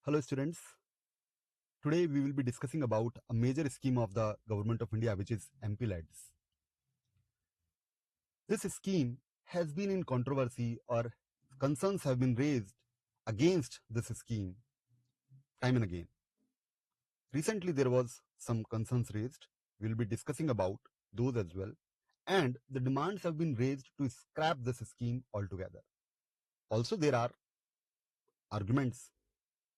Hello students, today we will be discussing about a major scheme of the Government of India, which is MPLADS. This scheme has been in controversy, or concerns have been raised against this scheme time and again. Recently there was some concerns raised. We will be discussing about those as well, and the demands have been raised to scrap this scheme altogether. Also there are arguments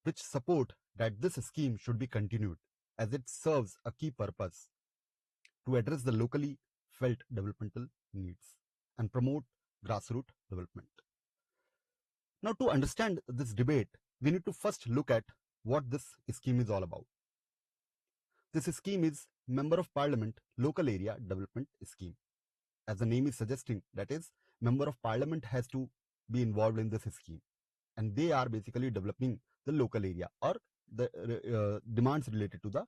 which support that this scheme should be continued, as it serves a key purpose to address the locally felt developmental needs and promote grassroots development. Now, to understand this debate, we need to first look at what this scheme is all about. This scheme is Member of Parliament Local Area Development Scheme. As the name is suggesting, that is, Member of Parliament has to be involved in this scheme, and they are basically developing the local area or the demands related to the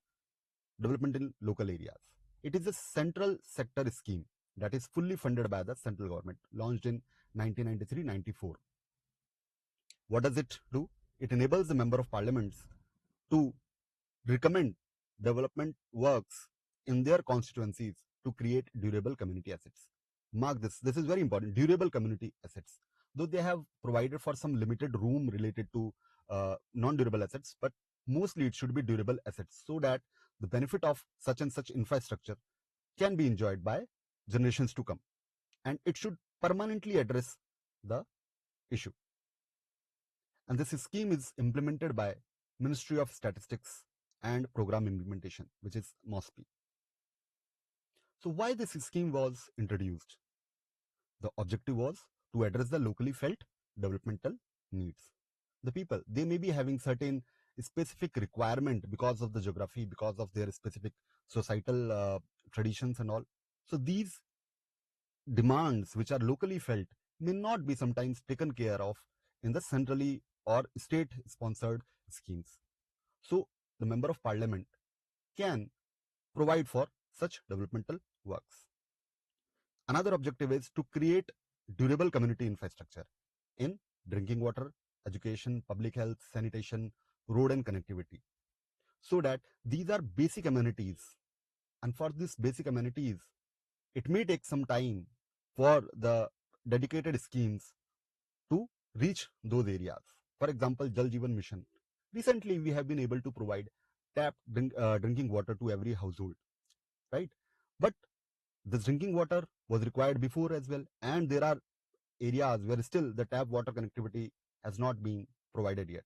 development in local areas. It is a central sector scheme that is fully funded by the central government, launched in 1993-94. What does it do? It enables the Member of Parliaments to recommend development works in their constituencies to create durable community assets. Mark this is very important, durable community assets. Though they have provided for some limited room related to non-durable assets, but mostly it should be durable assets, so that the benefit of such and such infrastructure can be enjoyed by generations to come, and it should permanently address the issue. And this scheme is implemented by Ministry of Statistics and Program Implementation, which is MOSPI. So why this scheme was introduced? The objective was to address the locally felt developmental needs. The people, they may be having certain specific requirement because of the geography, because of their specific societal traditions and all. So these demands which are locally felt may not be sometimes taken care of in the centrally or state sponsored schemes. So the Member of Parliament can provide for such developmental works. Another objective is to create durable community infrastructure in drinking water, education, public health, sanitation, road and connectivity, so that these are basic amenities. And for these basic amenities, it may take some time for the dedicated schemes to reach those areas. For example, Jal Jeevan Mission. Recently, we have been able to provide drinking water to every household, right? But this drinking water was required before as well, and there are areas where still the tap water connectivity has not been provided yet.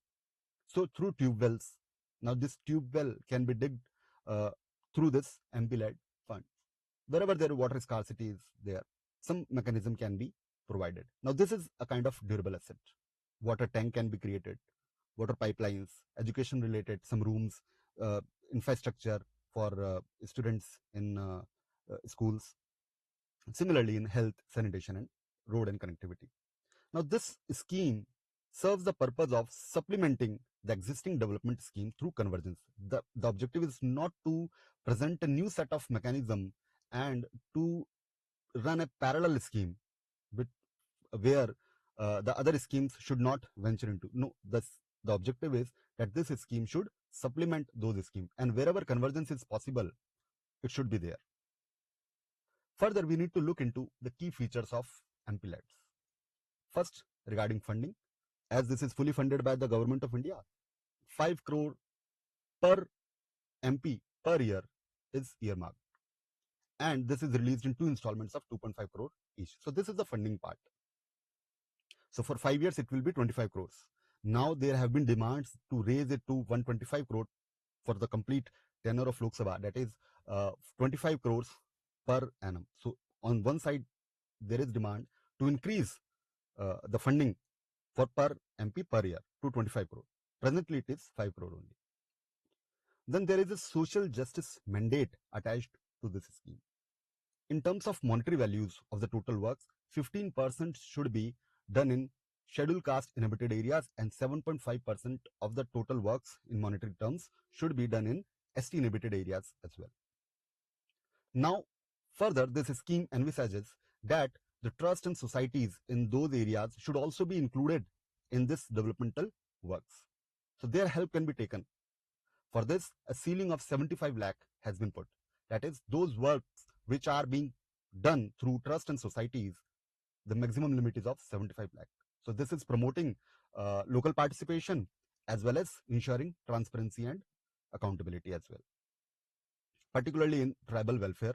So through tube wells, now this tube well can be digged through this MPLAD fund. Wherever there water scarcity is there, some mechanism can be provided. Now this is a kind of durable asset. Water tank can be created, water pipelines, education related, some rooms, infrastructure for students in schools. Similarly in health, sanitation and road and connectivity. Now this scheme serves the purpose of supplementing the existing development scheme through convergence. The objective is not to present a new set of mechanism and to run a parallel scheme with where the other schemes should not venture into. No, the objective is that this scheme should supplement those schemes, and wherever convergence is possible, it should be there. Further, we need to look into the key features of MPLADS. First, regarding funding, as this is fully funded by the Government of India, 5 crore per MP per year is earmarked, and this is released in 2 installments of 2.5 crore each. So this is the funding part. So for 5 years it will be 25 crores. Now there have been demands to raise it to 125 crore for the complete tenure of Lok Sabha, that is 25 crores per annum. So on one side there is demand to increase the funding for per MP per year to 25 crore. Presently it is 5 crore only. Then there is a social justice mandate attached to this scheme. In terms of monetary values of the total works, 15% should be done in scheduled caste inhabited areas, and 7.5% of the total works in monetary terms should be done in ST inhabited areas as well. Now, further, this scheme envisages that the trust and societies in those areas should also be included in this developmental works. So their help can be taken. For this, a ceiling of 75 lakh has been put. That is, those works which are being done through trust and societies, the maximum limit is of 75 lakh. So this is promoting local participation as well as ensuring transparency and accountability as well, particularly in tribal welfare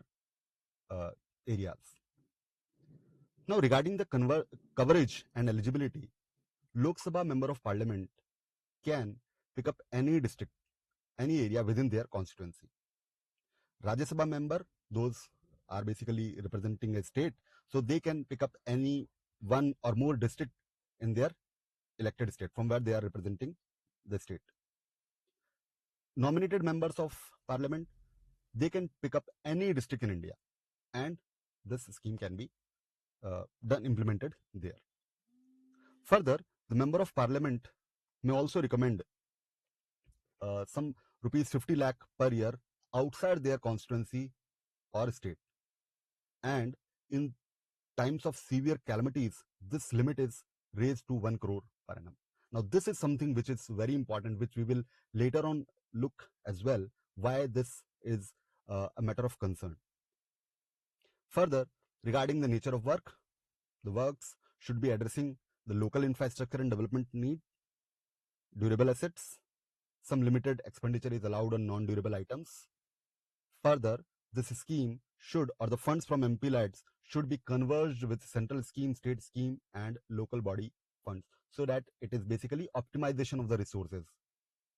areas. Now, regarding the coverage and eligibility, Lok Sabha member of parliament can pick up any district, any area within their constituency. Rajya Sabha member, those are basically representing a state, so they can pick up any one or more district in their elected state from where they are representing the state. Nominated members of parliament, they can pick up any district in India, and this scheme can be implemented there. Further, the member of parliament may also recommend some rupees 50 lakh per year outside their constituency or state, and in times of severe calamities, this limit is raised to 1 crore per annum. Now, this is something which is very important, which we will later on look as well, why this is a matter of concern. Further, regarding the nature of work, the works should be addressing the local infrastructure and development need, durable assets, some limited expenditure is allowed on non-durable items. Further, this scheme should, or the funds from MPLADS should be converged with central scheme, state scheme, and local body funds, so that it is basically optimization of the resources.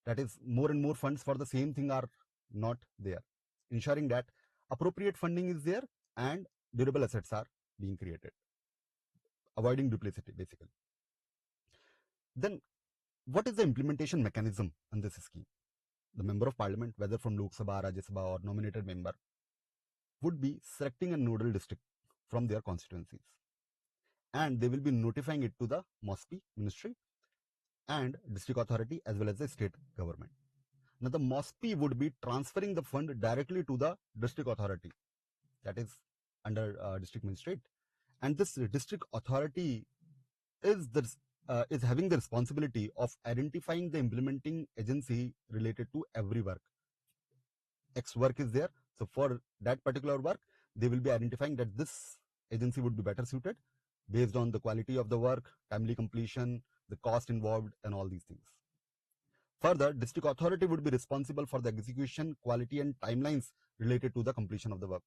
That is, more and more funds for the same thing are not there, ensuring that appropriate funding is there and durable assets are being created, avoiding duplicity basically. Then, what is the implementation mechanism in this scheme? The member of parliament, whether from Lok Sabha, Rajya Sabha, or nominated member, would be selecting a nodal district from their constituencies, and they will be notifying it to the MOSPI ministry and district authority as well as the state government. Now, the MOSPI would be transferring the fund directly to the district authority, that is under district magistrate, and this district authority is having the responsibility of identifying the implementing agency related to every work. X work is there, so for that particular work, they will be identifying that this agency would be better suited based on the quality of the work, timely completion, the cost involved, and all these things. Further, district authority would be responsible for the execution, quality, and timelines related to the completion of the work.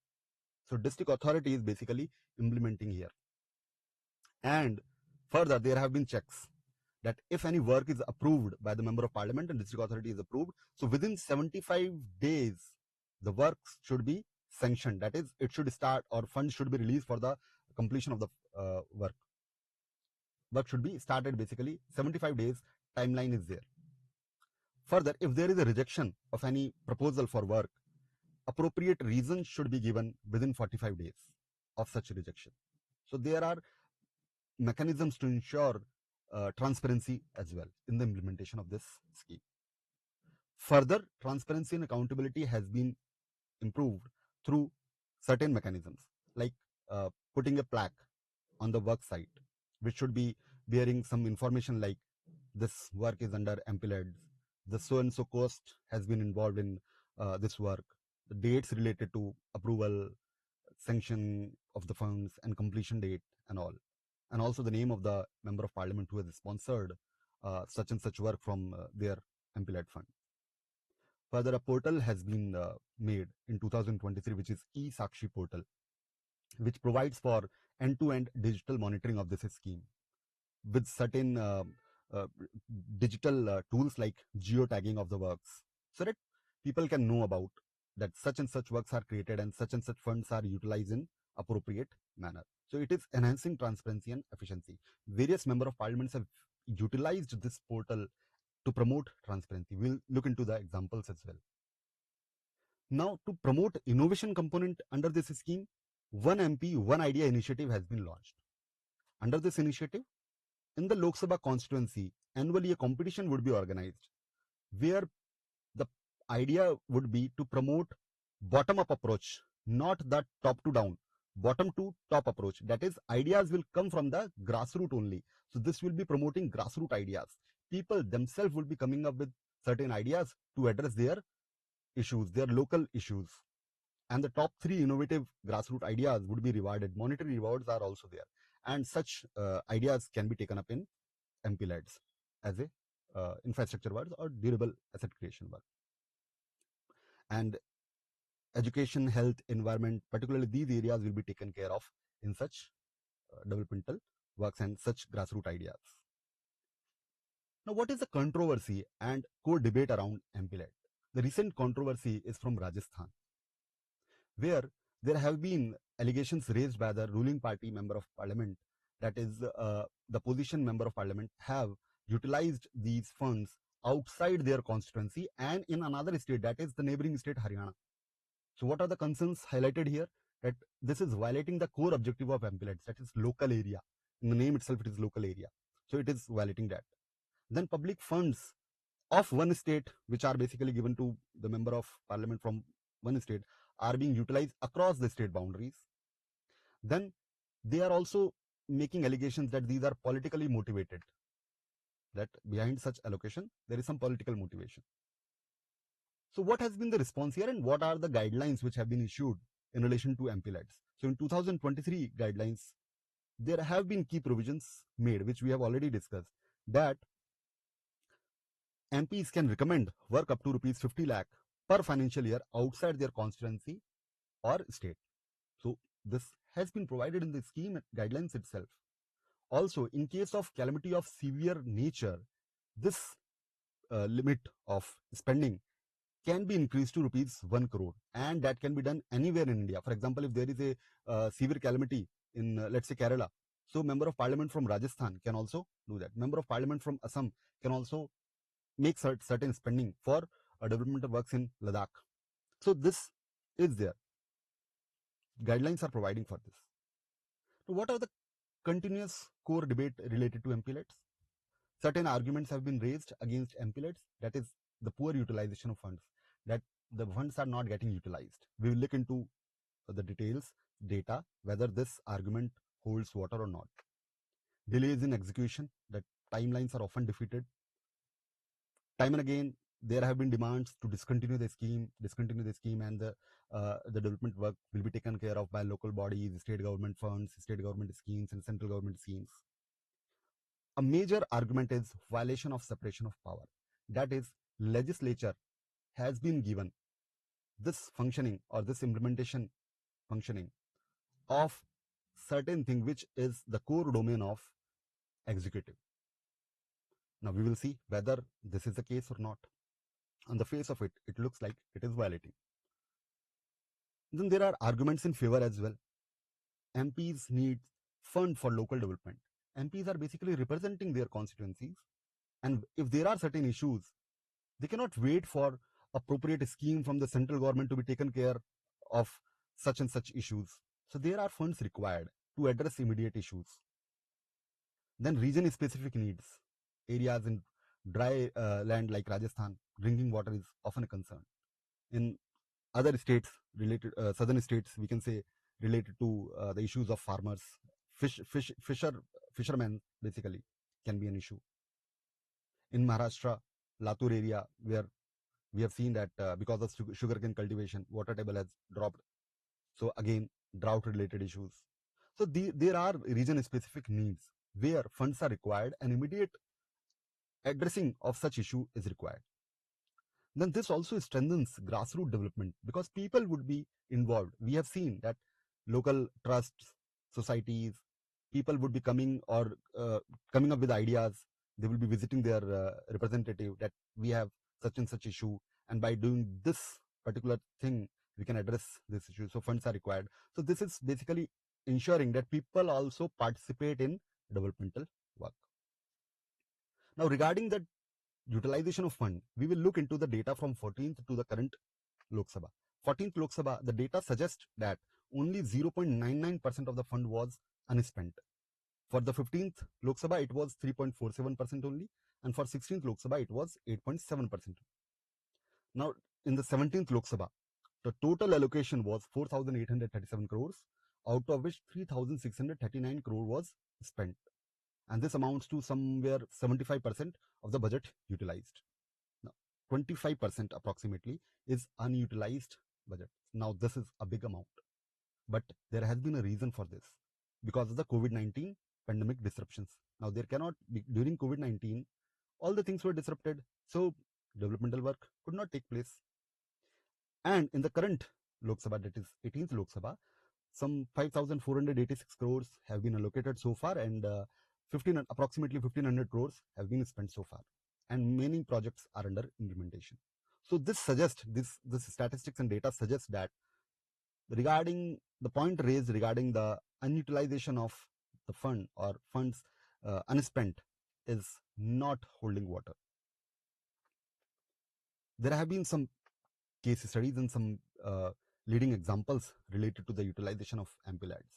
So district authority is basically implementing here. And further, there have been checks that if any work is approved by the member of parliament and district authority is approved, so within 75 days, the work should be sanctioned. That is, it should start, or funds should be released for the completion of the work. Work should be started basically 75 days timeline is there. Further, if there is a rejection of any proposal for work, appropriate reasons should be given within 45 days of such rejection. So there are mechanisms to ensure transparency as well in the implementation of this scheme. Further, transparency and accountability has been improved through certain mechanisms, like putting a plaque on the work site, which should be bearing some information like this work is under MPLADS, the so-and-so cost has been involved in this work, the dates related to approval, sanction of the funds, and completion date and all. And also the name of the member of parliament who has sponsored such and such work from their MPLAD fund. Further, a portal has been made in 2023, which is e-Sakshi portal, which provides for end-to-end digital monitoring of this scheme with certain digital tools like geotagging of the works, so that people can know about that such and such works are created and such funds are utilized in appropriate manner. So it is enhancing transparency and efficiency. Various member of parliaments have utilized this portal to promote transparency. We'll look into the examples as well. Now, to promote innovation component under this scheme, One MP, One Idea initiative has been launched. Under this initiative, in the Lok Sabha constituency, annually a competition would be organized where the idea would be to promote bottom-up approach, not the top-to-down, bottom-to-top approach. That is, ideas will come from the grassroots only. So this will be promoting grassroots ideas. people themselves would be coming up with certain ideas to address their issues, their local issues. And the top 3 innovative grassroots ideas would be rewarded. Monetary rewards are also there. And such ideas can be taken up in MPLADS as a infrastructure work or durable asset creation work. And education, health, environment, particularly these areas will be taken care of in such developmental works and such grassroots ideas. Now, what is the controversy and core debate around MPLAD? The recent controversy is from Rajasthan, where there have been allegations raised by the ruling party member of parliament, that is the opposition member of parliament, have utilized these funds outside their constituency and in another state, that is the neighboring state Haryana. So what are the concerns highlighted here? That this is violating the core objective of MPLADS, that is local area. In the name itself, it is local area. So it is violating that. Then public funds of one state, which are basically given to the member of parliament from one state, are being utilized across the state boundaries. Then they are also making allegations that these are politically motivated, that behind such allocation, there is some political motivation. So what has been the response here and what are the guidelines which have been issued in relation to MPLADS? So in 2023 guidelines, there have been key provisions made, which we have already discussed, that MPs can recommend work up to rupees 50 lakh per financial year outside their constituency or state. So this has been provided in the scheme guidelines itself. Also, in case of calamity of severe nature, this limit of spending can be increased to rupees 1 crore, and that can be done anywhere in India. For example, if there is a severe calamity in let's say Kerala, so member of parliament from Rajasthan can also do that. Member of parliament from Assam can also make certain spending for developmental works in Ladakh. So this is there. Guidelines are providing for this. So what are the continuous core debate related to MPLADS? Certain arguments have been raised against MPLADS, that is the poor utilization of funds, that the funds are not getting utilized. We will look into the details, data, whether this argument holds water or not. Delays in execution, that timelines are often defeated. Time and again, there have been demands to discontinue the scheme, and the development work will be taken care of by local bodies, state government funds, state government schemes, and central government schemes. A major argument is violation of separation of power. That is, legislature has been given this functioning or this implementation functioning of certain thing which is the core domain of executive. Now we will see whether this is the case or not. On the face of it, it looks like it is violating. Then there are arguments in favor as well. MPs need fund for local development. MPs are basically representing their constituencies, and if there are certain issues, they cannot wait for appropriate scheme from the central government to be taken care of such and such issues. So there are funds required to address immediate issues. Then region specific needs. Areas in dry land like Rajasthan, drinking water is often a concern. In other states, related southern states, we can say, related to the issues of farmers, fishermen basically can be an issue. In Maharashtra, Latur area, where we have seen that because of sugarcane cultivation, water table has dropped. So again, drought related issues. So there are region specific needs where funds are required and immediate addressing of such issue is required. Then this also strengthens grassroots development because people would be involved. We have seen that local trusts, societies, people would be coming up with ideas. They will be visiting their representative that we have such and such issue, and by doing this particular thing, we can address this issue. So funds are required. So this is basically ensuring that people also participate in developmental work. Now regarding the utilization of fund, we will look into the data from 14th to the current Lok Sabha. 14th Lok Sabha, the data suggests that only 0.99% of the fund was unspent. For the 15th Lok Sabha, it was 3.47% only, and for 16th Lok Sabha, it was 8.7%. Now, in the 17th Lok Sabha, the total allocation was 4,837 crores, out of which 3,639 crore was spent. and this amounts to somewhere 75% of the budget utilized. Now, 25% approximately is unutilized budget. Now, this is a big amount, but there has been a reason for this because of the COVID-19 pandemic disruptions. Now, there cannot be, during COVID-19, all the things were disrupted, so developmental work could not take place. And in the current Lok Sabha, that is 18th Lok Sabha, some 5,486 crores have been allocated so far, and approximately 1,500 crores have been spent so far, and many projects are under implementation. So this suggests, this statistics and data suggests that regarding the point raised regarding the unutilization of the fund or funds unspent is not holding water. There have been some case studies and some leading examples related to the utilization of MPLADS.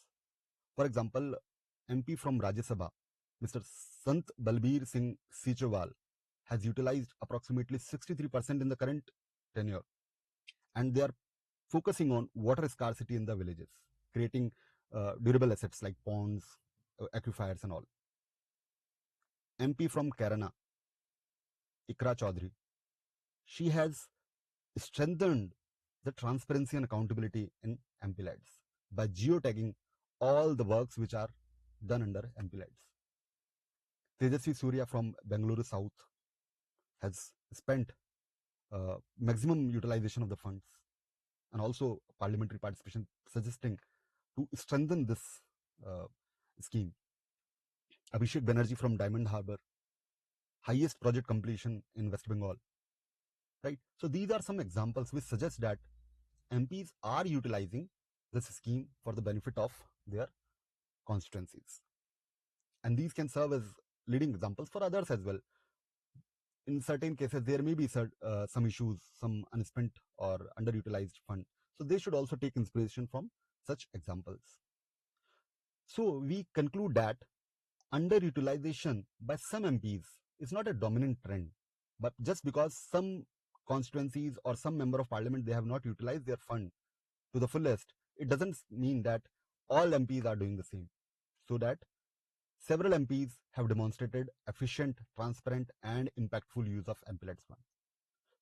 For example, MP from Rajya Sabha, Mr. Sant Balbir Singh Sichowal, has utilized approximately 63% in the current tenure, and they are focusing on water scarcity in the villages, creating durable assets like ponds, aquifers and all. MP from Kerala, Ikra Chaudhary, she has strengthened the transparency and accountability in MPLADS by geotagging all the works which are done under MPLADS. Tejasvi Surya from Bengaluru South has spent maximum utilization of the funds and also parliamentary participation, suggesting to strengthen this scheme. Abhishek Banerjee from Diamond Harbour, highest project completion in West Bengal. Right. So these are some examples which suggest that MPs are utilizing this scheme for the benefit of their constituencies, and these can serve as leading examples for others as well. In certain cases, there may be some issues, some unspent or underutilized fund. So they should also take inspiration from such examples. So we conclude that underutilization by some MPs is not a dominant trend, but just because some constituencies or some member of parliament, they have not utilized their fund to the fullest, it doesn't mean that all MPs are doing the same. So that several MPs have demonstrated efficient, transparent and impactful use of MPLADS fund.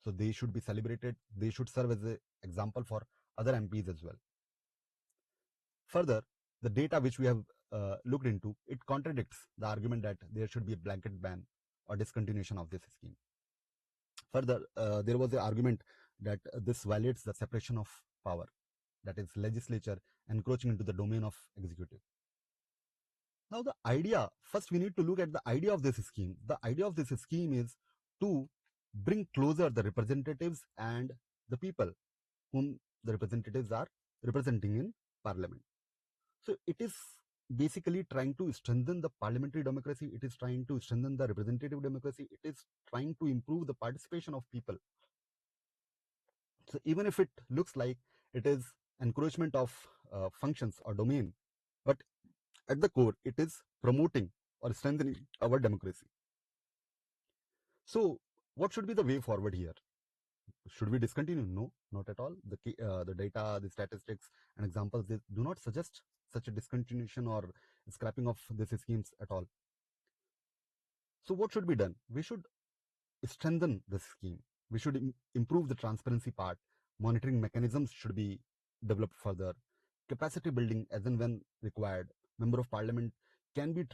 So they should be celebrated. They should serve as an example for other MPs as well. Further, the data which we have looked into, it contradicts the argument that there should be a blanket ban or discontinuation of this scheme. Further, there was the argument that this violates the separation of power, that is legislature encroaching into the domain of executive. Now the idea, first we need to look at the idea of this scheme. The idea of this scheme is to bring closer the representatives and the people whom the representatives are representing in parliament. So it is basically trying to strengthen the parliamentary democracy. It is trying to strengthen the representative democracy. It is trying to improve the participation of people. So even if it looks like it is encroachment of functions or domain, but at the core, it is promoting or strengthening our democracy. So what should be the way forward here? Should we discontinue? No, not at all. The data, the statistics and examples, they do not suggest such a discontinuation or scrapping of these schemes at all. So what should be done? We should strengthen the scheme. We should improve the transparency part. Monitoring mechanisms should be developed further. Capacity building as and when required. Member of Parliament can be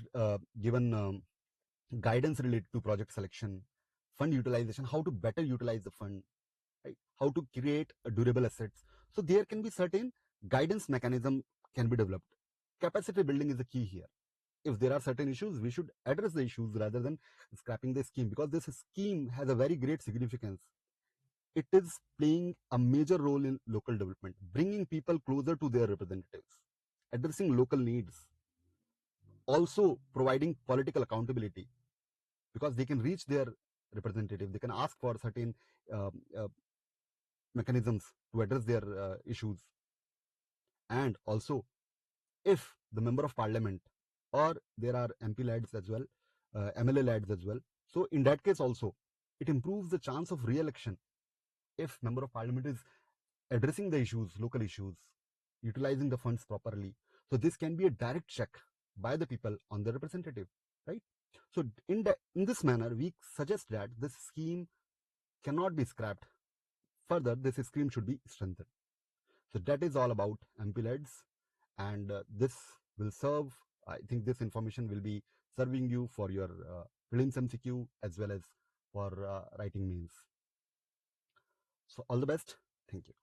given guidance related to project selection, fund utilization, how to better utilize the fund, right? How to create durable assets. So there can be certain guidance mechanism can be developed. Capacity building is the key here. If there are certain issues, we should address the issues rather than scrapping the scheme, because this scheme has a very great significance. It is playing a major role in local development, bringing people closer to their representatives, addressing local needs, also providing political accountability, because they can reach their representative, they can ask for certain mechanisms to address their issues. And also, if the member of parliament, or there are MP-LADS as well, MLA-LADS as well, so in that case also, it improves the chance of re-election if member of parliament is addressing the issues, local issues, utilizing the funds properly. So this can be a direct check by the people on the representative. right? So in this manner, we suggest that this scheme cannot be scrapped. Further, this scheme should be strengthened. So that is all about MPLADS, and this will serve, I think this information will be serving you for your prelims MCQ as well as for writing mains. So all the best. Thank you.